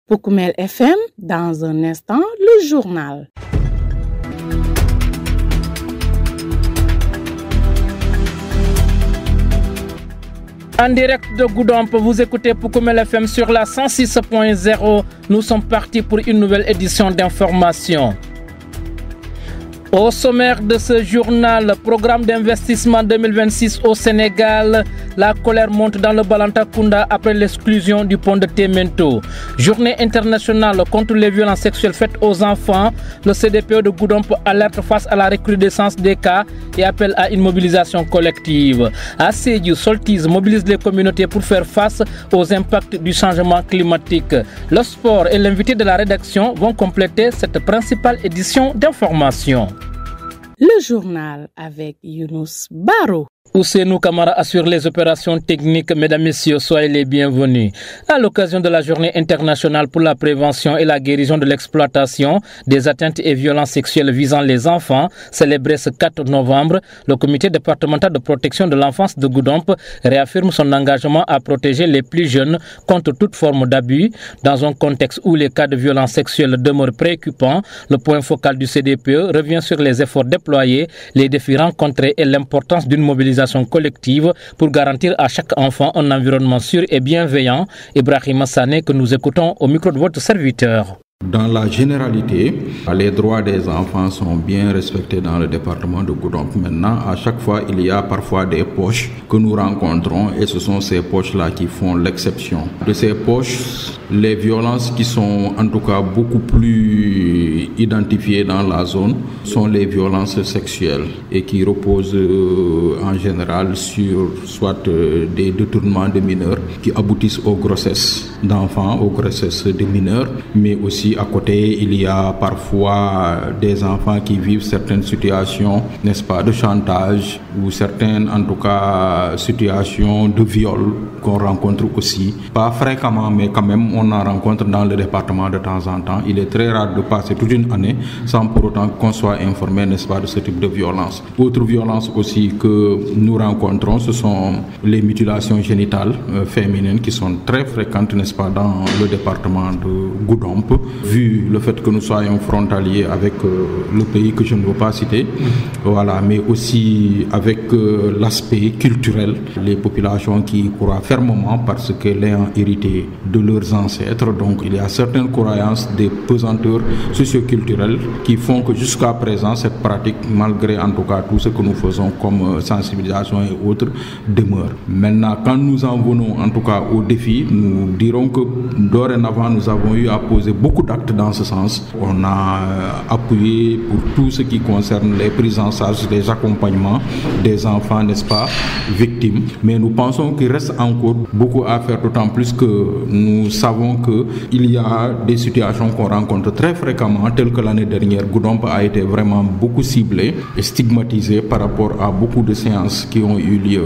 Pour Koumel FM, dans un instant, le journal. En direct de Goudomp, vous écoutez Poukoumel FM sur la 106.0. Nous sommes partis pour une nouvelle édition d'information. Au sommaire de ce journal, programme d'investissement 2026 au Sénégal, la colère monte dans le Balantakunda après l'exclusion du pont de Témento. Journée internationale contre les violences sexuelles faites aux enfants, le CDPE de Goudomp alerte face à la recrudescence des cas et appelle à une mobilisation collective. À Sédhiou, Soltiz mobilise les communautés pour faire face aux impacts du changement climatique. Le sport et l'invité de la rédaction vont compléter cette principale édition d'information. Le journal avec Younous Baro. Ousseinou Kamara assure les opérations techniques. Mesdames, Messieurs, soyez les bienvenus. À l'occasion de la journée internationale pour la prévention et la guérison de l'exploitation des atteintes et violences sexuelles visant les enfants, célébrée ce 4 novembre, le comité départemental de protection de l'enfance de Goudomp réaffirme son engagement à protéger les plus jeunes contre toute forme d'abus. Dans un contexte où les cas de violences sexuelles demeurent préoccupants, le point focal du CDPE revient sur les efforts déployés, les défis rencontrés et l'importance d'une mobilisation collective pour garantir à chaque enfant un environnement sûr et bienveillant. Ibrahim Sané, que nous écoutons au micro de votre serviteur. Dans la généralité, les droits des enfants sont bien respectés dans le département de Goudomp. Maintenant, à chaque fois, il y a parfois des poches que nous rencontrons et ce sont ces poches-là qui font l'exception. De ces poches, les violences qui sont en tout cas beaucoup plus identifiées dans la zone sont les violences sexuelles et qui reposent en général sur soit des détournements de mineurs qui aboutissent aux grossesses d'enfants, aux grossesses de mineurs, mais aussi à côté, il y a parfois des enfants qui vivent certaines situations, n'est-ce pas, de chantage ou certaines, en tout cas, situations de viol qu'on rencontre aussi. Pas fréquemment, mais quand même, on en rencontre dans le département de temps en temps. Il est très rare de passer toute une année sans pour autant qu'on soit informé, n'est-ce pas, de ce type de violence. Autre violence aussi que nous rencontrons, ce sont les mutilations génitales féminines qui sont très fréquentes, n'est-ce pas, dans le département de Goudomp. Vu le fait que nous soyons frontaliers avec le pays que je ne veux pas citer, voilà, mais aussi avec l'aspect culturel, les populations qui croient fermement parce qu'elles ont hérité de leurs ancêtres. Donc il y a certaines croyances, des pesanteurs socioculturelles qui font que jusqu'à présent cette pratique, malgré en tout cas tout ce que nous faisons comme sensibilisation et autres, demeure. Maintenant, quand nous en venons en tout cas au défi, nous dirons que dorénavant nous avons eu à poser beaucoup d'actes dans ce sens. On a appuyé pour tout ce qui concerne les prises en charge, les accompagnements des enfants, n'est-ce pas, victimes. Mais nous pensons qu'il reste encore beaucoup à faire, d'autant plus que nous savons qu'il y a des situations qu'on rencontre très fréquemment, telles que l'année dernière, Goudomp a été vraiment beaucoup ciblé et stigmatisé par rapport à beaucoup de séances qui ont eu lieu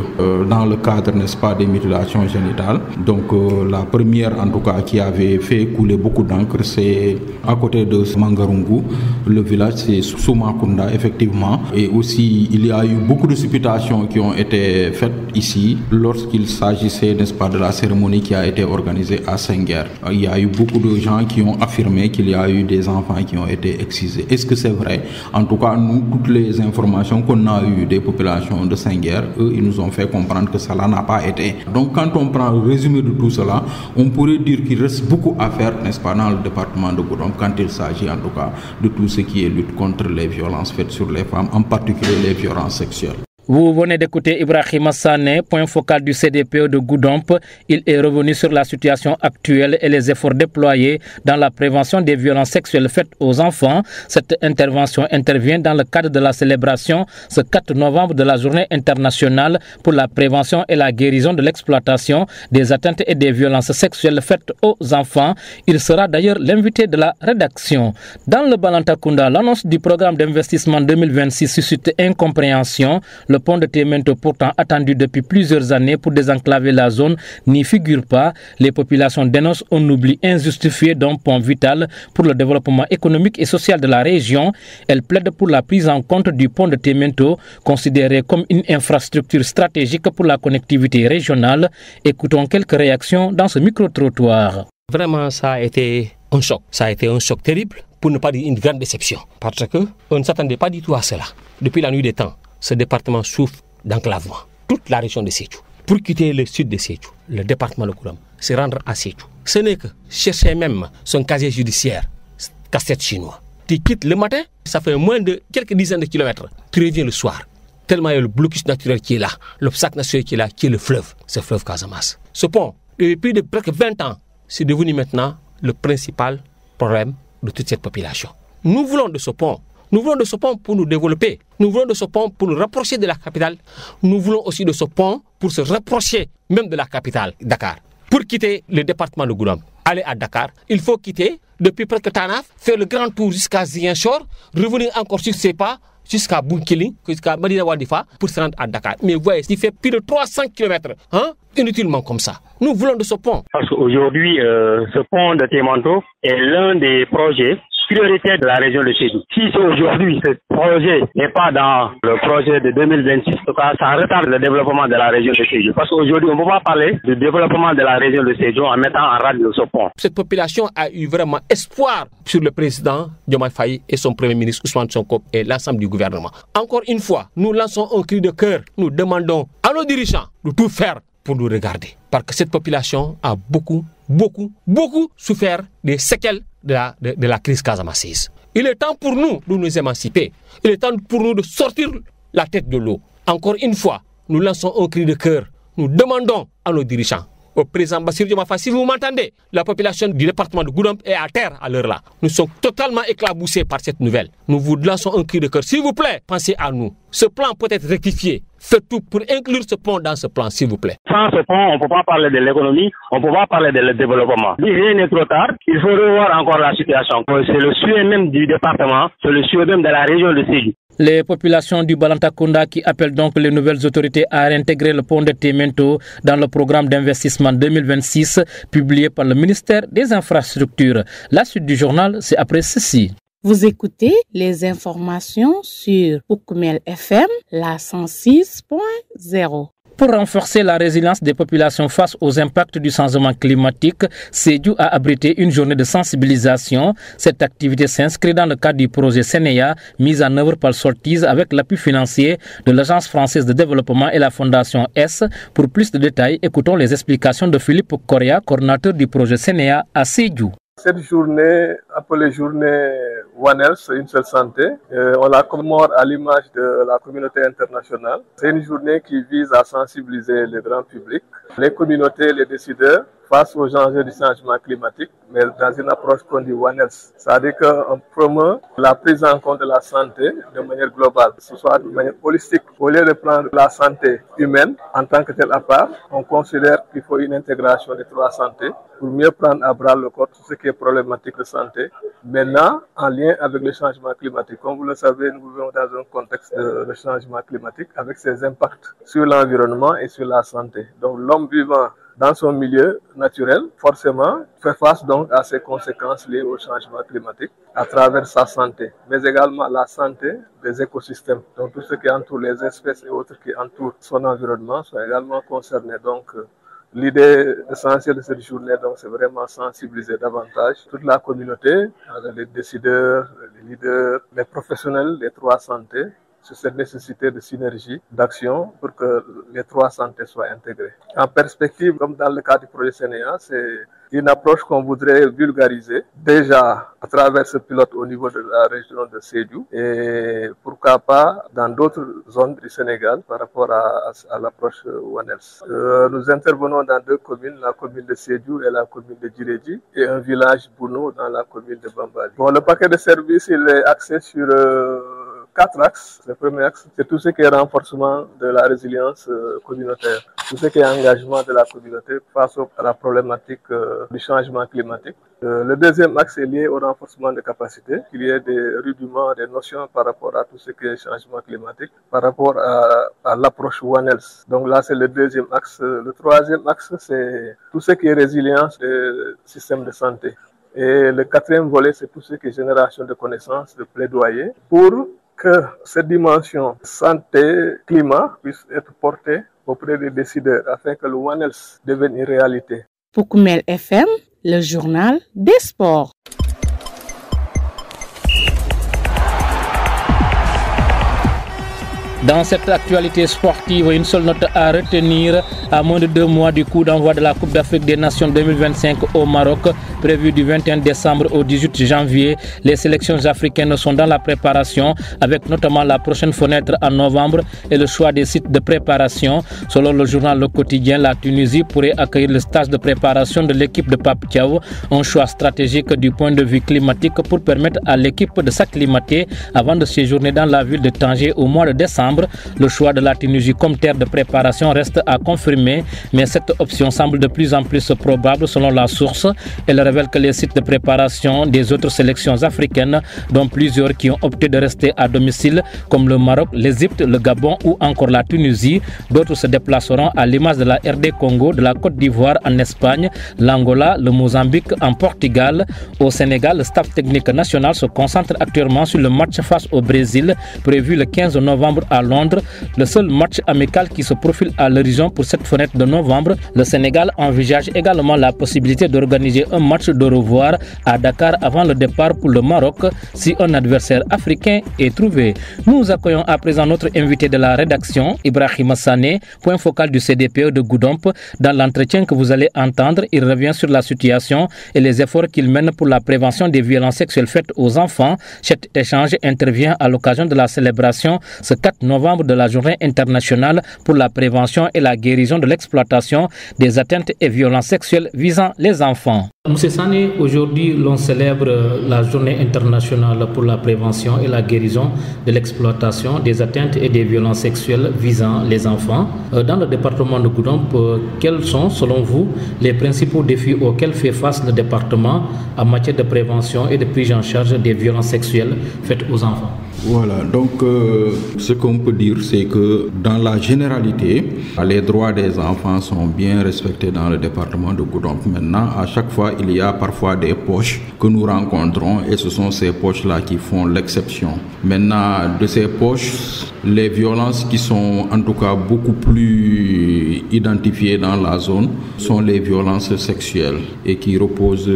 dans le cadre, n'est-ce pas, des mutilations génitales. Donc la première, en tout cas, qui avait fait couler beaucoup d'encre, c'est à côté de Mangarungu. Le village, c'est Soumakunda, effectivement. Et aussi, il y a eu beaucoup de supputations qui ont été faites ici lorsqu'il s'agissait, n'est-ce pas, de la cérémonie qui a été organisée à Senghor. Il y a eu beaucoup de gens qui ont affirmé qu'il y a eu des enfants qui ont été excisés. Est-ce que c'est vrai? En tout cas, nous, toutes les informations qu'on a eues des populations de Senghor, eux, ils nous ont fait comprendre que cela n'a pas été. Donc, quand on prend le résumé de tout cela, on pourrait dire qu'il reste beaucoup à faire, n'est-ce pas, dans le département de Goudomp, quand il s'agit en tout cas de tout ce qui est lutte contre les violences faites sur les femmes, en particulier les violences sexuelles. Vous venez d'écouter Ibrahim Sané, point focal du CDPE de Goudomp. Il est revenu sur la situation actuelle et les efforts déployés dans la prévention des violences sexuelles faites aux enfants. Cette intervention intervient dans le cadre de la célébration ce 4 novembre de la Journée internationale pour la prévention et la guérison de l'exploitation des atteintes et des violences sexuelles faites aux enfants. Il sera d'ailleurs l'invité de la rédaction. Dans le Balantakunda, l'annonce du programme d'investissement 2026 suscite incompréhension. Le pont de Témento, pourtant attendu depuis plusieurs années pour désenclaver la zone, n'y figure pas. Les populations dénoncent un oubli injustifié d'un pont vital pour le développement économique et social de la région. Elles plaident pour la prise en compte du pont de Témento, considéré comme une infrastructure stratégique pour la connectivité régionale. Écoutons quelques réactions dans ce micro-trottoir. Vraiment, ça a été un choc. Ça a été un choc terrible, pour ne pas dire une grande déception. Parce qu'on ne s'attendait pas du tout à cela. Depuis la nuit des temps, ce département souffre d'enclavement. Toute la région de Sédhiou. Pour quitter le sud de Sédhiou, le département de Goudomp, se rendre à Sédhiou. Ce n'est que chercher même son casier judiciaire, cassette chinois. Tu quittes le matin, ça fait moins de quelques dizaines de kilomètres. Tu reviens le soir. Tellement il y a le blocus naturel qui est là, l'obstacle naturel qui est là, qui est le fleuve, ce fleuve Casamance. Ce pont, depuis plus de presque 20 ans, c'est devenu maintenant le principal problème de toute cette population. Nous voulons de ce pont. Nous voulons de ce pont pour nous développer. Nous voulons de ce pont pour nous rapprocher de la capitale. Nous voulons aussi de ce pont pour se rapprocher même de la capitale, Dakar. Pour quitter le département de Goudomp, aller à Dakar, il faut quitter depuis presque Tanaf, faire le grand tour jusqu'à Ziguinchor, revenir encore sur ses pas, jusqu'à Bounkiling, jusqu'à Medina Wandifa, pour se rendre à Dakar. Mais vous voyez, il fait plus de 300 km, inutilement comme ça. Nous voulons de ce pont. Parce qu'aujourd'hui, ce pont de Témento est l'un des projets prioritaires de la région de Sédhiou. Si aujourd'hui ce projet n'est pas dans le projet de 2026, en tout cas, ça retarde le développement de la région de Sédhiou. Parce qu'aujourd'hui, on ne peut pas parler du développement de la région de Sédhiou en mettant en rade ce pont. Cette population a eu vraiment espoir sur le président Diomaye Faye et son premier ministre Ousmane Sonko et l'ensemble du gouvernement. Encore une fois, nous lançons un cri de cœur. Nous demandons à nos dirigeants de tout faire pour nous regarder. Parce que cette population a beaucoup souffert des séquelles de la crise casamassaise. Il est temps pour nous de nous émanciper. Il est temps pour nous de sortir la tête de l'eau. Encore une fois, nous lançons un cri de cœur. Nous demandons à nos dirigeants, au président Bassirou Diomaye Faye, si vous m'entendez, la population du département de Goudomp est à terre à l'heure là. Nous sommes totalement éclaboussés par cette nouvelle. Nous vous lançons un cri de cœur. S'il vous plaît, pensez à nous. Ce plan peut être rectifié. Faites tout pour inclure ce pont dans ce plan, s'il vous plaît. Sans ce pont, on ne peut pas parler de l'économie, on ne peut pas parler de le développement. Rien n'est trop tard, il faut revoir encore la situation. C'est le souhait même du département, c'est le souhait même de la région de Sédhiou. Les populations du Balantacounda qui appellent donc les nouvelles autorités à réintégrer le pont de Témento dans le programme d'investissement 2026 publié par le ministère des Infrastructures. La suite du journal, c'est après ceci. Vous écoutez les informations sur Oukoumel FM, la 106.0. Pour renforcer la résilience des populations face aux impacts du changement climatique, Sédhiou a abrité une journée de sensibilisation. Cette activité s'inscrit dans le cadre du projet Sénéa, mis en œuvre par Sortiz avec l'appui financier de l'Agence française de développement et la Fondation S. Pour plus de détails, écoutons les explications de Philippe Correa, coordinateur du projet Sénéa à Sédhiou. Cette journée, appelée journée One Health, une seule santé, on la commémore à l'image de la communauté internationale. C'est une journée qui vise à sensibiliser le grand public, les communautés, les décideurs, face aux enjeux du changement climatique, mais dans une approche qu'on dit One Health. C'est-à-dire qu'on promeut la prise en compte de la santé de manière globale, que ce soit de manière holistique. Au lieu de prendre la santé humaine en tant que telle à part, on considère qu'il faut une intégration des trois santé pour mieux prendre à bras le corps tout ce qui est problématique de santé. Maintenant, en lien avec le changement climatique. Comme vous le savez, nous vivons dans un contexte de changement climatique avec ses impacts sur l'environnement et sur la santé. Donc l'homme vivant dans son milieu naturel, forcément, fait face donc à ces conséquences liées au changement climatique à travers sa santé, mais également la santé des écosystèmes. Donc tout ce qui entoure les espèces et autres qui entourent son environnement sont également concernés. Donc l'idée essentielle de cette journée, donc, c'est vraiment sensibiliser davantage toute la communauté, les décideurs, les leaders, les professionnels des trois santé, sur cette nécessité de synergie, d'action pour que les trois santé soient intégrées. En perspective, comme dans le cas du projet Sénéa, c'est une approche qu'on voudrait vulgariser déjà à travers ce pilote au niveau de la région de Sédhiou et pourquoi pas dans d'autres zones du Sénégal par rapport à l'approche One Health. Nous intervenons dans deux communes, la commune de Sédhiou et la commune de Djirédji et un village Bouno dans la commune de Bambali. Bon, le paquet de services, il est axé sur 4 axes. Le premier axe, c'est tout ce qui est renforcement de la résilience communautaire, tout ce qui est engagement de la communauté face à la problématique du changement climatique. Le deuxième axe est lié au renforcement des capacités, qu'il y ait des rudiments, des notions par rapport à tout ce qui est changement climatique, par rapport à l'approche One Health. Donc là, c'est le deuxième axe. Le troisième axe, c'est tout ce qui est résilience des systèmes de santé. Et le quatrième volet, c'est tout ce qui est génération de connaissances, de plaidoyer, pour que cette dimension santé-climat puisse être portée auprès des décideurs, afin que le One Health devienne une réalité. Pour Koumel FM, le journal des sports. Dans cette actualité sportive, une seule note à retenir. À moins de 2 mois du coup d'envoi de la Coupe d'Afrique des Nations 2025 au Maroc, prévu du 21 décembre au 18 janvier, les sélections africaines sont dans la préparation, avec notamment la prochaine fenêtre en novembre et le choix des sites de préparation. Selon le journal Le Quotidien, la Tunisie pourrait accueillir le stage de préparation de l'équipe de Pape Thiaw, un choix stratégique du point de vue climatique pour permettre à l'équipe de s'acclimater avant de séjourner dans la ville de Tanger au mois de décembre. Le choix de la Tunisie comme terre de préparation reste à confirmer, mais cette option semble de plus en plus probable selon la source. Elle révèle que les sites de préparation des autres sélections africaines, dont plusieurs qui ont opté de rester à domicile, comme le Maroc, l'Égypte, le Gabon ou encore la Tunisie, d'autres se déplaceront à l'image de la RD Congo, de la Côte d'Ivoire en Espagne, l'Angola, le Mozambique en Portugal. Au Sénégal, le staff technique national se concentre actuellement sur le match face au Brésil, prévu le 15 novembre à Londres, le seul match amical qui se profile à l'horizon pour cette fenêtre de novembre. Le Sénégal envisage également la possibilité d'organiser un match de revoir à Dakar avant le départ pour le Maroc si un adversaire africain est trouvé. Nous accueillons à présent notre invité de la rédaction, Ibrahima Sané, point focal du CDPE de Goudomp. Dans l'entretien que vous allez entendre, il revient sur la situation et les efforts qu'il mène pour la prévention des violences sexuelles faites aux enfants. Cet échange intervient à l'occasion de la célébration ce 4 novembre de la Journée internationale pour la prévention et la guérison de l'exploitation des atteintes et violences sexuelles visant les enfants. Monsieur Sané, aujourd'hui l'on célèbre la Journée internationale pour la prévention et la guérison de l'exploitation des atteintes et des violences sexuelles visant les enfants. Dans le département de Goudomp, quels sont selon vous les principaux défis auxquels fait face le département en matière de prévention et de prise en charge des violences sexuelles faites aux enfants? Voilà, donc ce qu'on peut dire, c'est que dans la généralité, les droits des enfants sont bien respectés dans le département de Goudomp. Maintenant, à chaque fois, il y a parfois des poches que nous rencontrons et ce sont ces poches-là qui font l'exception. Maintenant, de ces poches, les violences qui sont en tout cas beaucoup plus identifiées dans la zone sont les violences sexuelles et qui reposent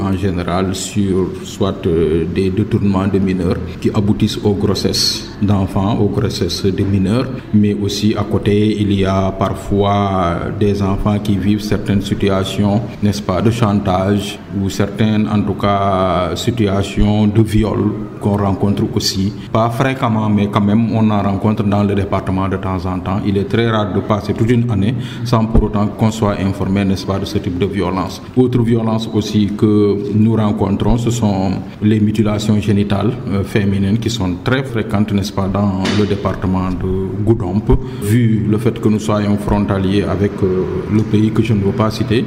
en général sur soit des détournements de mineurs qui aboutissent aux grossesses d'enfants, aux grossesses de mineurs, mais aussi à côté il y a parfois des enfants qui vivent certaines situations, n'est-ce pas, de chantage ou certaines en tout cas situations de viol qu'on rencontre aussi, pas fréquemment mais quand même on en rencontre dans le département de temps en temps. Il est très rare de passer toute une année sans pour autant qu'on soit informé, n'est-ce pas, de ce type de violence. Autre violence aussi que nous rencontrons, ce sont les mutilations génitales féminines qui sont très fréquentes, n'est-ce pas, dans le département de Goudomp, vu le fait que nous soyons frontaliers avec le pays que je ne veux pas citer,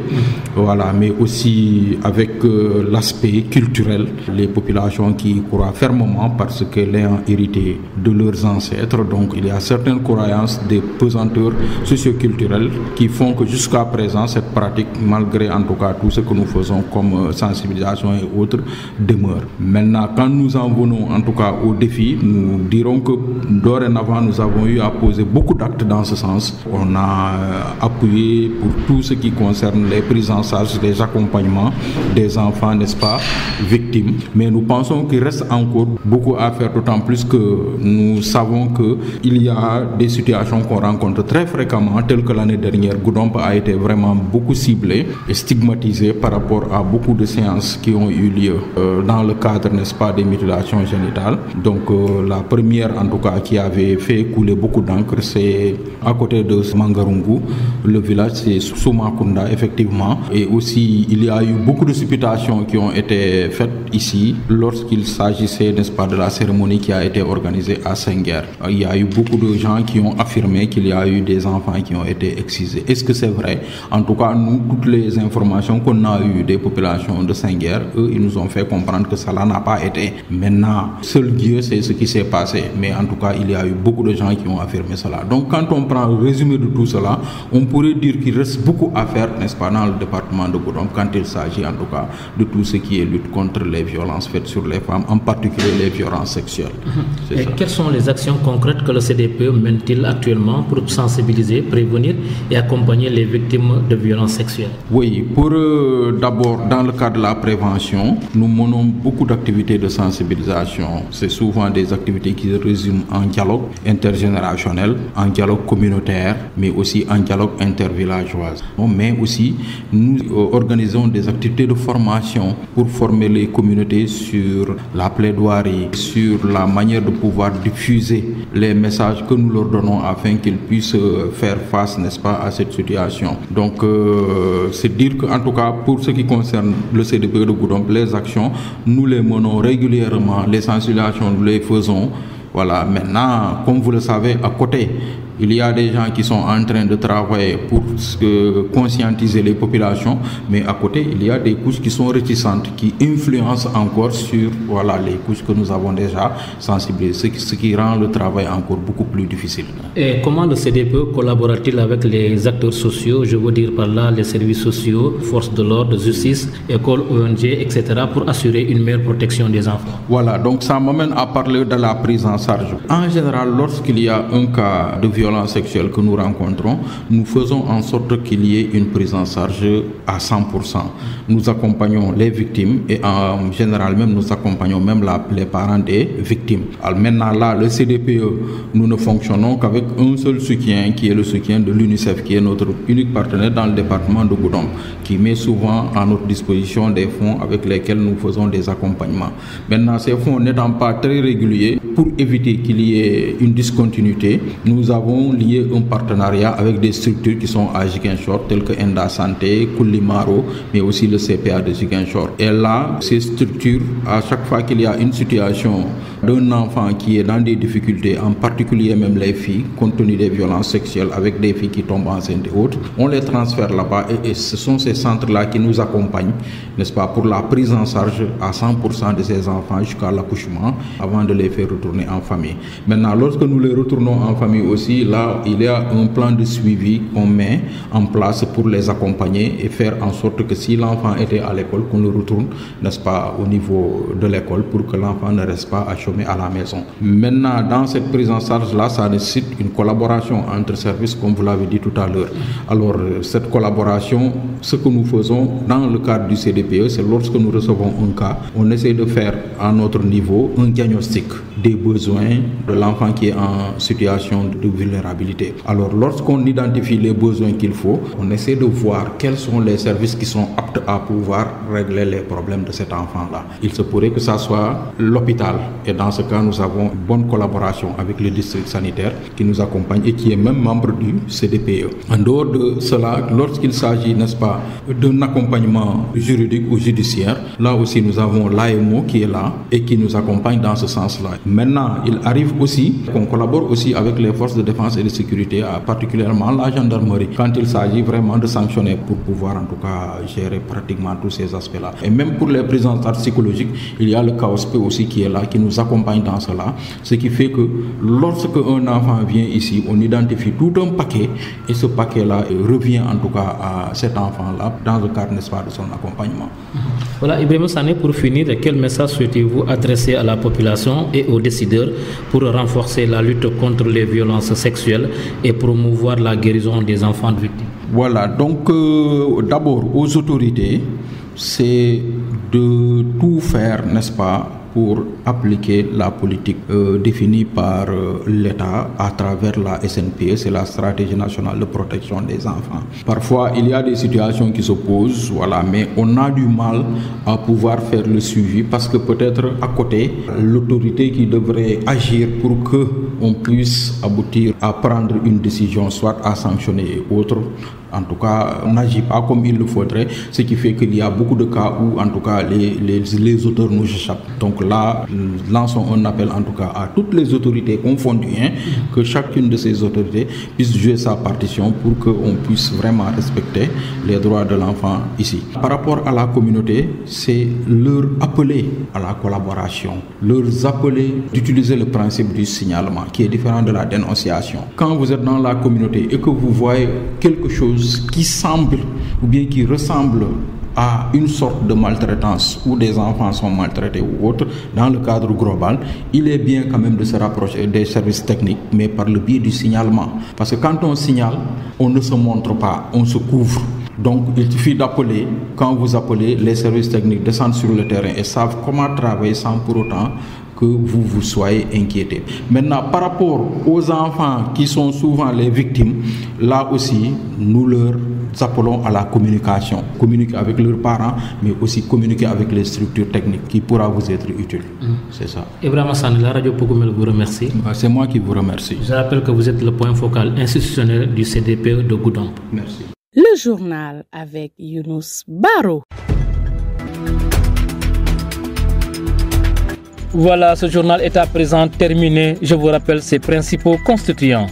voilà, mais aussi avec l'aspect culturel, les populations qui croient fermement parce qu'elles ont hérité de leurs ancêtres, donc il y a certaines croyances, des pesanteurs socioculturelles qui font que jusqu'à présent cette pratique, malgré en tout cas tout ce que nous faisons comme sensibilisation et autres, demeure. Maintenant, quand nous en venons en tout cas au défi, nous dirons que dorénavant nous avons eu à poser beaucoup d'actes dans ce sens. On a appuyé pour tout ce qui concerne les prises en charge, les accompagnements des enfants, n'est-ce pas, victimes. Mais nous pensons qu'il reste encore beaucoup à faire, d'autant plus que nous savons qu'il y a des situations qu'on rencontre très fréquemment, telles que l'année dernière, Goudomp a été vraiment beaucoup ciblé et stigmatisé par rapport à beaucoup de séances qui ont eu lieu dans le cadre, n'est-ce pas, des mutilations génitales. Donc la première en tout cas qui avait fait couler beaucoup d'encre, c'est à côté de Mangarungu, le village c'est Soumakunda effectivement. Et aussi il y a eu beaucoup de supputations qui ont été faites ici lorsqu'il s'agissait, n'est-ce pas, de la cérémonie qui a été organisée à Senghor. Il y a eu beaucoup de gens qui ont affirmé qu'il y a eu des enfants qui ont été excisés. Est-ce que c'est vrai? En tout cas, nous, toutes les informations qu'on a eues des populations de Senghor, eux, ils nous ont fait comprendre que cela n'a pas été. Maintenant, seul Dieu sait ce qui s'est passé. Mais en tout cas, il y a eu beaucoup de gens qui ont affirmé cela. Donc, quand on prend le résumé de tout cela, on pourrait dire qu'il reste beaucoup à faire, n'est-ce pas, dans le département de Goudomp, quand il s'agit en tout cas de tout ce qui est lutte contre les violences faites sur les femmes, en particulier les violences sexuelles. Et quelles sont les actions concrètes que le CDPE mène-t-il actuellement pour sensibiliser, prévenir et accompagner les victimes de violences sexuelles? Oui, pour d'abord, dans le cadre de la prévention, nous menons beaucoup d'activités de sensibilisation. C'est souvent des activités qui se résument en dialogue intergénérationnel, en dialogue communautaire, mais aussi en dialogue intervillageois. Mais aussi, nous organisons des activités de formation pour former les communautés sur la plaidoirie, sur la manière de pouvoir diffuser les messages que nous leur donnons afin qu'ils puissent faire face, n'est-ce pas, à cette situation. Donc, c'est dire qu'en tout cas, pour ce qui concerne le CDPE de Goudomp, les actions, nous les menons régulièrement, les sensibilisations, nous les faisons. Voilà, maintenant, comme vous le savez, à côté, il y a des gens qui sont en train de travailler pour conscientiser les populations, mais à côté, il y a des couches qui sont réticentes, qui influencent encore sur les couches que nous avons déjà sensibilisées, ce qui rend le travail encore beaucoup plus difficile. Et comment le CDPE collabore-t-il avec les acteurs sociaux, je veux dire par là les services sociaux, forces de l'ordre, justice, écoles, ONG, etc., pour assurer une meilleure protection des enfants? Voilà, donc ça m'amène à parler de la prise en charge. En général, lorsqu'il y a un cas de violence sexuelle que nous rencontrons, nous faisons en sorte qu'il y ait une prise en charge à 100%. Nous accompagnons les victimes et en général même nous accompagnons même les parents des victimes. Alors maintenant là, le CDPE, nous ne fonctionnons qu'avec un seul soutien qui est le soutien de l'UNICEF, qui est notre unique partenaire dans le département de Goudomp, qui met souvent à notre disposition des fonds avec lesquels nous faisons des accompagnements. Maintenant, ces fonds n'étant pas très réguliers, pour éviter qu'il y ait une discontinuité, nous avons lié un partenariat avec des structures qui sont à Ziguinchor, telles que Enda Santé, Koulimaro, mais aussi le CPA de Ziguinchor. Et là, ces structures, à chaque fois qu'il y a une situation d'un enfant qui est dans des difficultés, en particulier même les filles, compte tenu des violences sexuelles avec des filles qui tombent enceintes et autres, on les transfère là-bas et ce sont ces centres-là qui nous accompagnent, n'est-ce pas, pour la prise en charge à 100% de ces enfants jusqu'à l'accouchement avant de les faire retourner en famille. Maintenant, lorsque nous les retournons en famille aussi, là, il y a un plan de suivi qu'on met en place pour les accompagner et faire en sorte que si l'enfant était à l'école, qu'on le retourne, n'est-ce pas, au niveau de l'école pour que l'enfant ne reste pas à chômer à la maison. Maintenant, dans cette prise en charge-là, ça nécessite une collaboration entre services, comme vous l'avez dit tout à l'heure. Alors, cette collaboration, ce que nous faisons dans le cadre du CDPE, c'est lorsque nous recevons un cas, on essaie de faire à notre niveau un diagnostic des besoins de l'enfant qui est en situation de vulnérabilité. Alors, lorsqu'on identifie les besoins qu'il faut, on essaie de voir quels sont les services qui sont aptes à pouvoir régler les problèmes de cet enfant-là. Il se pourrait que ça soit l'hôpital. Et dans ce cas, nous avons une bonne collaboration avec le district sanitaire qui nous accompagne et qui est même membre du CDPE. En dehors de cela, lorsqu'il s'agit, n'est-ce pas, d'un accompagnement juridique ou judiciaire, là aussi nous avons l'AMO qui est là et qui nous accompagne dans ce sens-là. Maintenant, il arrive aussi qu'on collabore aussi avec les forces de défense et de sécurité, particulièrement la gendarmerie, quand il s'agit vraiment de sanctionner pour pouvoir en tout cas gérer pratiquement tous ces aspects-là. Et même pour les prises en charge psychologiques, il y a le CAOSP aussi qui est là, qui nous accompagne dans cela, ce qui fait que lorsque un enfant vient ici, on identifie tout un paquet et ce paquet-là revient en tout cas à cet enfant-là dans le cadre, n'est-ce pas, de son accompagnement. Voilà, Ibrahima Sané, pour finir, quel message souhaitez-vous adresser à la population et aux décideurs pour renforcer la lutte contre les violences sexuelles et promouvoir la guérison des enfants victimes? Voilà, donc d'abord aux autorités, c'est de tout faire, n'est-ce pas, pour appliquer la politique définie par l'État à travers la SNPE, c'est la stratégie nationale de protection des enfants. Parfois, il y a des situations qui se posent, voilà, mais on a du mal à pouvoir faire le suivi parce que peut-être à côté, l'autorité qui devrait agir pour que on puisse aboutir à prendre une décision, soit à sanctionner et autres, en tout cas, n'agit pas comme il le faudrait, ce qui fait qu'il y a beaucoup de cas où, en tout cas, les auteurs nous échappent. Donc là, lançons un appel, en tout cas, à toutes les autorités confondues, que chacune de ces autorités puisse jouer sa partition pour qu'on puisse vraiment respecter les droits de l'enfant ici. Par rapport à la communauté, c'est leur appeler à la collaboration, leur appeler d'utiliser le principe du signalement, qui est différent de la dénonciation. Quand vous êtes dans la communauté et que vous voyez quelque chose qui semble ou bien qui ressemble à une sorte de maltraitance où des enfants sont maltraités ou autre, dans le cadre global, il est bien quand même de se rapprocher des services techniques, mais par le biais du signalement. Parce que quand on signale, on ne se montre pas, on se couvre. Donc il suffit d'appeler, quand vous appelez, les services techniques descendent sur le terrain et savent comment travailler sans pour autant que vous soyez inquiétés. Maintenant, par rapport aux enfants qui sont souvent les victimes, là aussi, nous leur appelons à la communication. Communiquer avec leurs parents, mais aussi communiquer avec les structures techniques qui pourra vous être utile. C'est ça. Ibrahima Sané, la radio Pogoumel vous remercie. C'est moi qui vous remercie. Je rappelle que vous êtes le point focal institutionnel du CDPE de Goudomp. Merci. Le journal avec Younous Baro. Voilà, ce journal est à présent terminé. Je vous rappelle ses principaux constituants.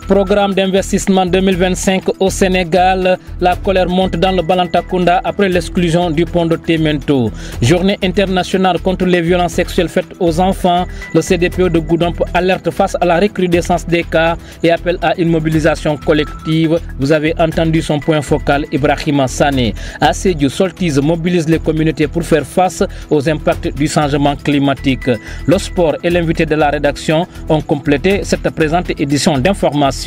Programme d'investissement 2025 au Sénégal. La colère monte dans le Balantakunda après l'exclusion du pont de Témento. Journée internationale contre les violences sexuelles faites aux enfants. Le CDPE de Goudomp alerte face à la recrudescence des cas et appelle à une mobilisation collective. Vous avez entendu son point focal, Ibrahima Sané. À Sédhiou, Soltise mobilise les communautés pour faire face aux impacts du changement climatique. Le sport et l'invité de la rédaction ont complété cette présente édition d'information.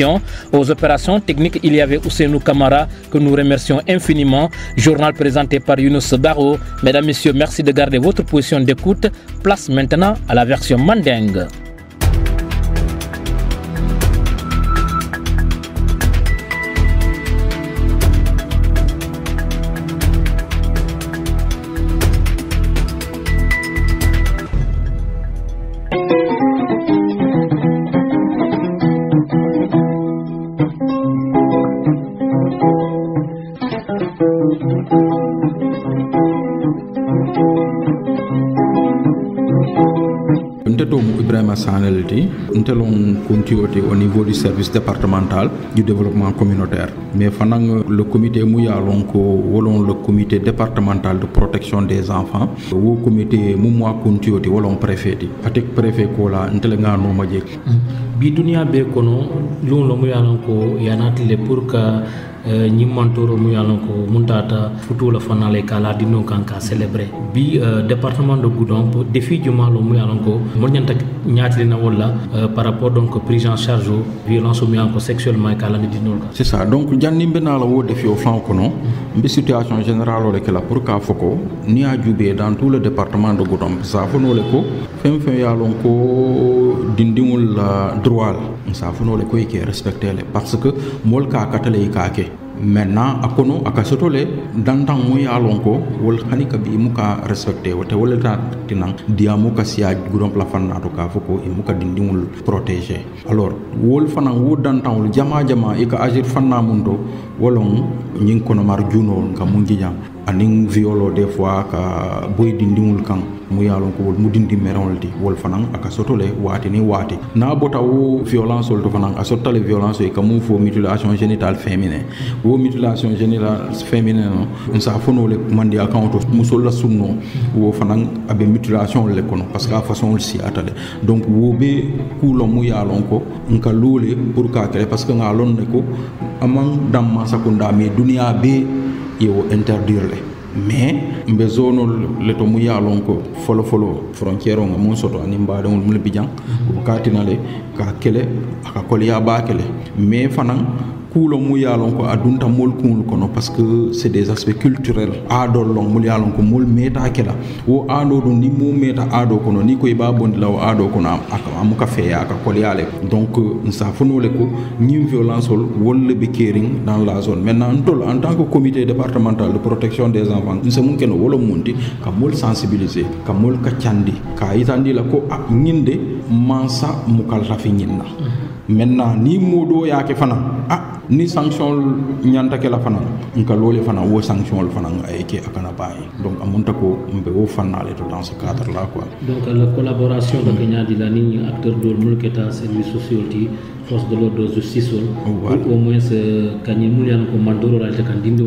Aux opérations techniques, il y avait Ousseinou Kamara, que nous remercions infiniment. Journal présenté par Younous Baro. Mesdames, Messieurs, merci de garder votre position d'écoute. Place maintenant à la version mandingue. Ibrahima Sanelti, nous allons continuer au niveau du service départemental du développement communautaire. Mais le comité le comité départemental de protection des enfants, le comité Moumoua continuer au préfet. Avec préfet Kola, nous allons nous dire. Bidunia Bekono, l'on le mouyalanko, yanatile pour que ñi mantoro mu yalan ko muntata futu la fanale kala dino kanka célébrer bi département de Goudomp défi juma lo mu yalan ko mo ñanta ñaati na wala par rapport donc prise en charge violence mu yalan ko sexuellement kala ni dino. C'est ça, donc janni bena la wo défi au flanc kono mbi situation générale o la pour ka foko ni a djubé dans tout le département de Goudomp ça fono le ko fem yalan ko dindimul droit ça fono le ko qui respecter parce que mol ka katale ka ke maintenant akono akasotole dantan mo yalonko wol khani kabi muka respecté wote wol ta tinan dia muka sia Goudomp la fanna to ka foko e muka dindimul protéger alors wol fana wo dantan wol jama e ka agir fanna mundo wolon nyin kono mar juno nga mungi jam aning violo des fois ka boy dindimul kan mu yalon ko mu dindi meronlti wol fanan aka sotole wati ni wati na bota wo violence wol to fanan asotale violence e ka mu fo mutilation génitale féminin wo mutilation génitale féminin no sa fono le mandi account musol la sunno wo fanan abe mutilation le kono parce que a façon si atale donc wo be kulo mu yalon ko nka lole pour ka kele parce que ngalon ne ko amang damma sakunda me dunia be yo interdire le mais mbe zone le to mu yalon ko folo frontière nga mon soto ani mbaade on mu le bijan ko katinale ka kele aka koliya ba kele mais fanan kuulo mu yalon ko adunta mol kuul kono parce que c'est des aspects culturels ado long mu yalon ko mol meta kala wo ado do ni mu meta ado kono ni ko iba bondi law ado kono amuka feya ka kolyale donc nsa fonole ko ni violence wol be kering dans la zone maintenant ndol en tant que comité départemental de protection des enfants nous sommes ken wolo monti ka mol sensibiliser ka mol ka tiandi ka itandi la ko ñinde mansa mukal rafi ñinna maintenant ni modo yake fana ni sanction nyanta ke la fana nka lolé fana wo sanction fana ay ke akana bay donc amunta ko mbe wo fanale to dans ce cadre là quoi. Donc la collaboration de Kenya di la ni acteur de mulketa service social ti force de l'ordre de justice au moins Kenya mulian ko mandoro la te kandindo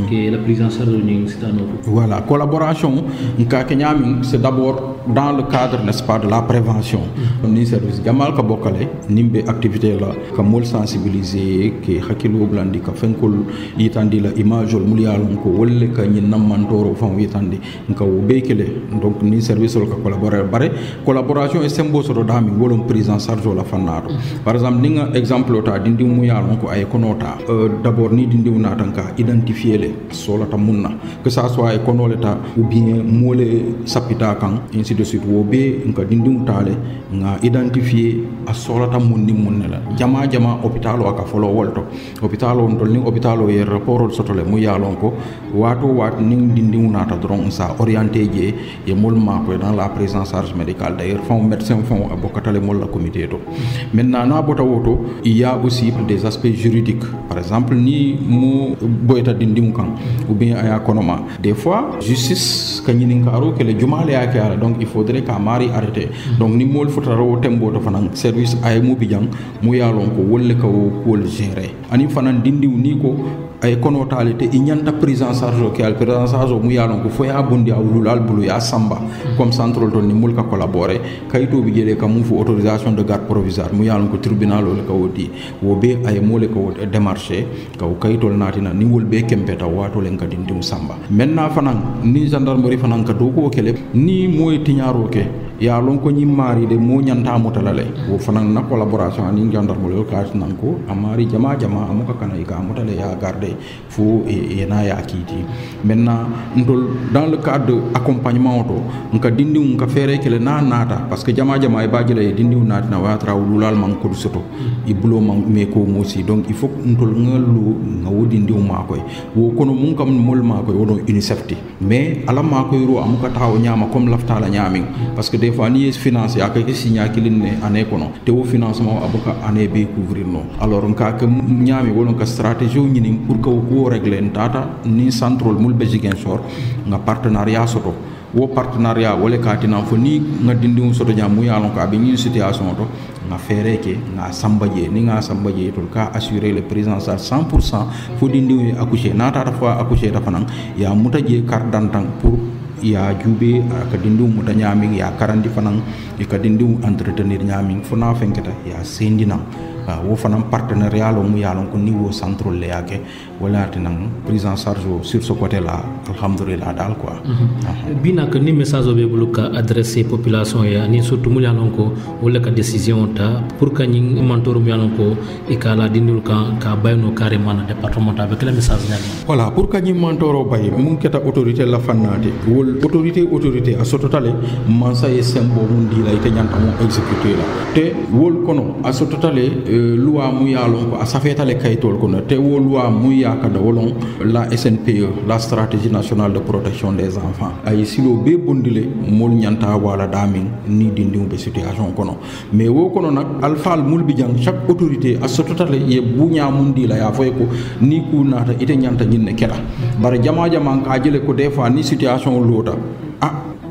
que la prise en charge ni citano. Voilà, collaboration nka Kenya c'est d'abord dans le cadre n'est-ce pas de la prévention. Ni service gamal ka bokale nimbe activité la ka mol sensibiliser ke hakilo blandi ka fenkol yitandi la image ol mulialon ko wolle ka nyi namantoro fam yitandi nka wo bekele donc ni service ol ka collaborer bare collaboration e sembo so dami wolon prise en charge la fanado par exemple ninga exemple ta dindi muyalon ko ay konota d'abord ni dindi unatanka identifier le solata munna que ça soit e konoleta ou bien mole sapita kan ainsi de suite wo be nka dindi utale nga identifier a solata munni munnela jama hôpital aka folo wolto hôpital on tol ni hôpital o yer rapport sotole mu yalon ko wato wat ni dindi unata dron sa orienté je e molma ko dans la prise en charge médicale d'ailleurs fond médecin fond abokatale mol la comité to maintenant na bota woto il y a aussi des aspects juridiques par exemple ni mu boyta dindi kan ou bien aya konoma des fois justice kanyini ngaro que le jumale ya kala donc il faudrait qu'à mari arrêter donc ni mol fotaro tembo to fanan service ay mu bijang mu yalon ko wolle ko ko gérer ani fanan dindi ni ko ay konotalité i ñanta prise en charge ke al prise en charge mu yalon ko foya bondi awlulal bulu ya samba comme central to ni mulka collaborer kayito bi jele kam fu autorisation de garde provisoire mu yalon ko tribunal le ko wodi wo be ay mole ko démarcher ko kayito natina ni wol be kempeta wato len kadin dum samba maintenant fanan ni gendarmerie fanan ka do ko kele ni moy tiñaro ke ya lon ko ñi mari de mo ñanta mutalale wo fanan na collaboration ani gendarmerie ka nan ko amari jama amuka kana ka mutale ya garde fo et na ya kiti maintenant ndol dans le cadre de accompagnement to nka dindi nka fere kele na nata parce que jama e bajile dindi nata na watra wulal man ko soto ibulo man me ko mosi donc il faut ndol ngalu ngawo dindi ma koy wo kono mun kam mol ma koy wono UNICEF ti mais ala ma koy ro amuka taw nyama comme lafta la nyaming parce que des fois ni finance ya ka signa kiline ane kono te wo financement abuka ane be couvrir no alors nka ke nyami wono ka stratégie ñini pour ko régler tata ni central mulbe Ziguinchor nga partenariat soto wo partenariat wole katina fo ni nga dindi soto jamu yalon ka be ni situation to nga fere ke nga sambaje ni nga sambaje to ka assurer le présence à 100% fo dindi accoucher nata fa accoucher ta fanan ya mutaje carte d'identité pour ya jube ka dindu muta nyaming ya karandi fanan ka dindu entretenir nyaming fona fenketa ya sendina wo fanam partenariat lo mu yalon ko niveau central le yake wala tinan prise en charge sur ce côté là alhamdulillah dal quoi bina que ni message be buluka adresser population ya ni surtout mu yalon ko wala ka décision ta pour que ni mentor mu yalon ko e kala dindul ka bayno carrément na département avec le message nyal voilà pour que ni mentoro bay mun keta autorité la fannati wol autorité a sototale mansa e sembo mun di la ite nyanta mo exécuter la te wol kono a sototale loi mu yalon ko asafeta le kaytol ko te wo loi mu yakada wolon la SNPE la stratégie nationale de protection des enfants ay silo be bondile mol nyanta wala damin ni dindium be situation kono mais wo kono nak alfal mulbi jang chaque autorité asototale ye bunya mundi la ya foy ko ni ku nata ite nyanta nyinne kera bare jama ka jele ko des fois ni situation lota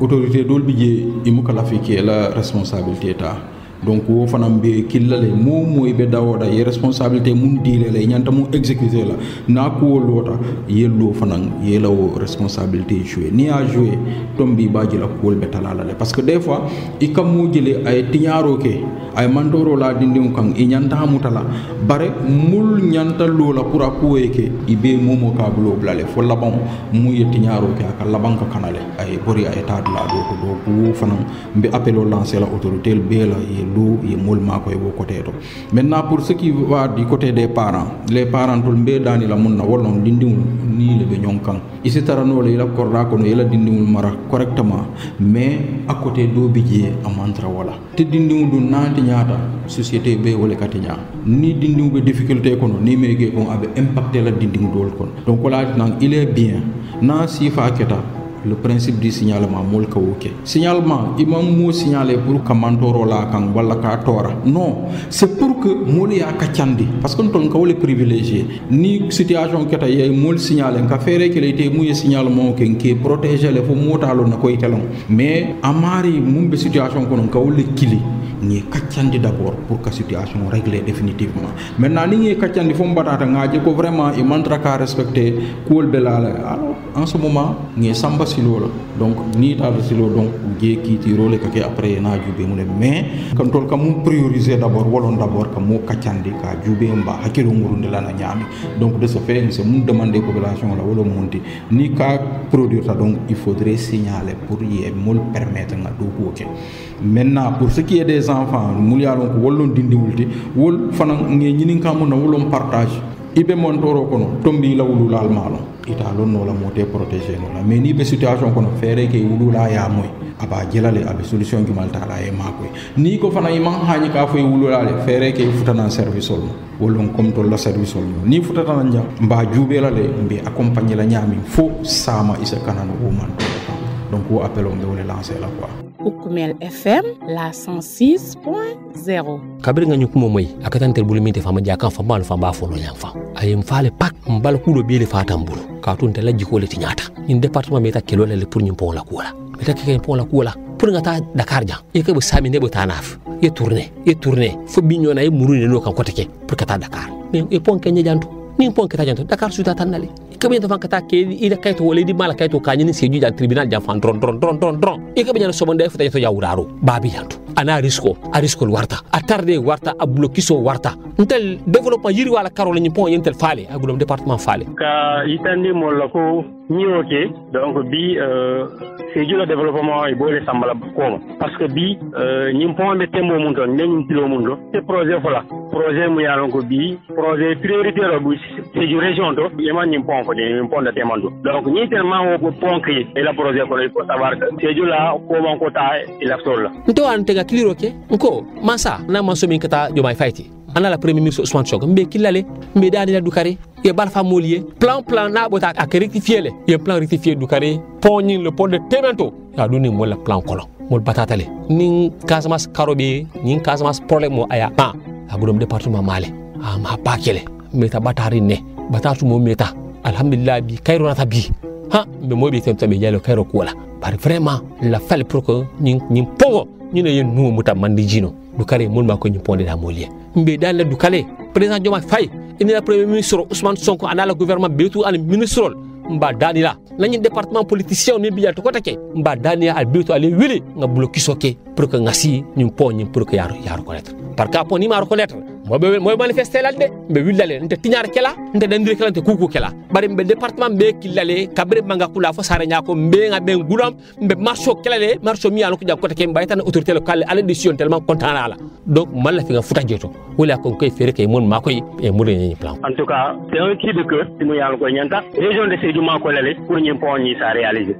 autorité dol bije imuka la fiki la responsabilité ta donc wo fanam be killale moy be dawoda ye responsabilité mun dilé lay ñanta mu exécuter la na ko lota yello fanan yelaw responsabilité jouer ni a jouer tombi baji la ko be talala parce que des fois ikam mo jele ay tiñaro ke ay mandoro la dindim kan e ñanta mutala bare mul ñanta lola pour akoye ke ibe momo ka bulo blale fo labon mu ye tiñaro ke aka laban ka kanale ay bori ay état de la do ko fanan be appelo lancer la autorité be la l'eau et mol ma ko e côté to. Maintenant pour ce qui va du côté des parents, les parents tol be dani la munna wollon dindiwul ni le be ñonkan isi tarano le la korda ko no yela dindiwul mara correctement mais à côté do bidje amantra wala te dindiwul du nanti ñaata société be wala katinya ni dindiwul be difficulté ko no ni mege ko abe impacter la dindiwul dol kon donc wala nan il est bien na sifa keta le principe du signalement mol ka woké signalement imam mo signaler pour ka mantoro la kan wala ka tora non c'est pour que mol ya ka tiandi parce que ton ka wala privilégié ni situation keta yey mol signaler ka féré que été mu signalement ken ke protéger le fo motalo na koy telon mais amari mumbe situation ko non ka wala kili ni katiandi d'abord pour que situation régler définitivement maintenant ni katiandi fo mbatata ngaje ko vraiment e mantra ka respecter ko be la alors en ce moment ni samba silo la donc ni ta silo donc ge ki tiro le kake après na jube mu mais quand tol kam prioriser d'abord wolon d'abord kam mo katiandi ka jube mba hakilo ngurunde la na nyami donc de ce fait c'est mun demander population la wolo monti ni ka produire ça donc il faudrait signaler pour y mol permettre na do ko ok maintenant pour ce qui est des enfants mulyalon ko wollon dindi wulti wol fana nge nyinin kam na wolon partage ibe montoro kono tombi la wulu la almalo ita lon no la moté protéger no la mais ni be situation kono féré ke wulu la ya moy aba jelale abe solution ki malta la e makoy ni ko fana imam hañi ka fay wulu la féré ke futana service ol wolon comme to la service ol ni futata nja mba jube la le mbi accompagner la nyami fo sama isa kanano o man donc wo appelon be wala lancer la quoi Ukumel FM la 106.0 kabiri nga nyukumo moy akatantel bulu minte fama jaka fa mal fa ba fo no nyam fa ayem faale pak mbal kulo bele fa tambulu ka tunte la jiko le tinyata in département meta kelo le pour nyimpo la kula meta ke pon la kula pour nga ta Dakar ja e ke bu sami ne bu tanaf e tourner fo binyo na e murune no kan koteke pour ka ta Dakar mais e pon kenya jantu ni pon ka ta jantu Dakar suta tanale kabe ta kata ke ida kayto wala di mala kayto ka nyini seju jan tribunal jan fan dron e kabe nyana somonde futa to yawraro babi yantu ana a risque warta a tarde warta a blokiso warta ntel développement yiri wala karol ni pon yentel falé agulom département falé ka itandi molako nyoke donc bi seju le développement e bolé sambala ko parce que bi nyim pon be tembo mun ton nyim tilo mun do ce projet voilà projet mu yalon ko bi projet prioritaire bu seju région do yema nyim pon ko nyim pon de temando donc ni tellement o pon ki et la projet ko il faut savoir que seju la ko mon ko ta il a sol nto an tega kiliro ke nko masa na manso min kata jomay fayti ana la premier ministre Ousmane Sonko mbe kilale mbe dani la Dukare e balfa molier plan na bota ak rectifier le e plan rectifier Dukare poni le pont de Temento ya doni mo la plan kolon mo batatale nin Casamance karobe nin Casamance problème mo aya pa agudom département Malé ma bakele meta batari ne batatu mo meta alhamdulillah bi kayro na tabi ha be mo bi tembe yalo kayro ko wala par vraiment la fallait pour que nin pongo ñu ne yeen nu muta mandi jino Dukare mon ma ko ñu pondé da molier mbe dal la Dukare président Diomaye Faye ina la premier ministre Ousmane Sonko ana la gouvernement betu an ministre mba danila lañu département politicien mi biya to ko take mba dania al betu ale wili nga bloquer soké pour que ngasi ñu pon pour que yaro reconnaître par ka pon ni ma reconnaître moy manifester la de be willale nte tiñar kela nte dandire kela nte kuku kela bari be département be kilale kabre manga kula fo sare nyako be nga ben gudam be marcho kela le marcho mi alko jakko take mbay tan autorité locale ala décision tellement content la donc man la fi nga futa jeto wala ko koy fere kay mon makoy e mo ni plan en tout cas c'est un cri de cœur si mu yalla ko ñanta région de Sédhiou mako lele pour ñim pon ñi sa réaliser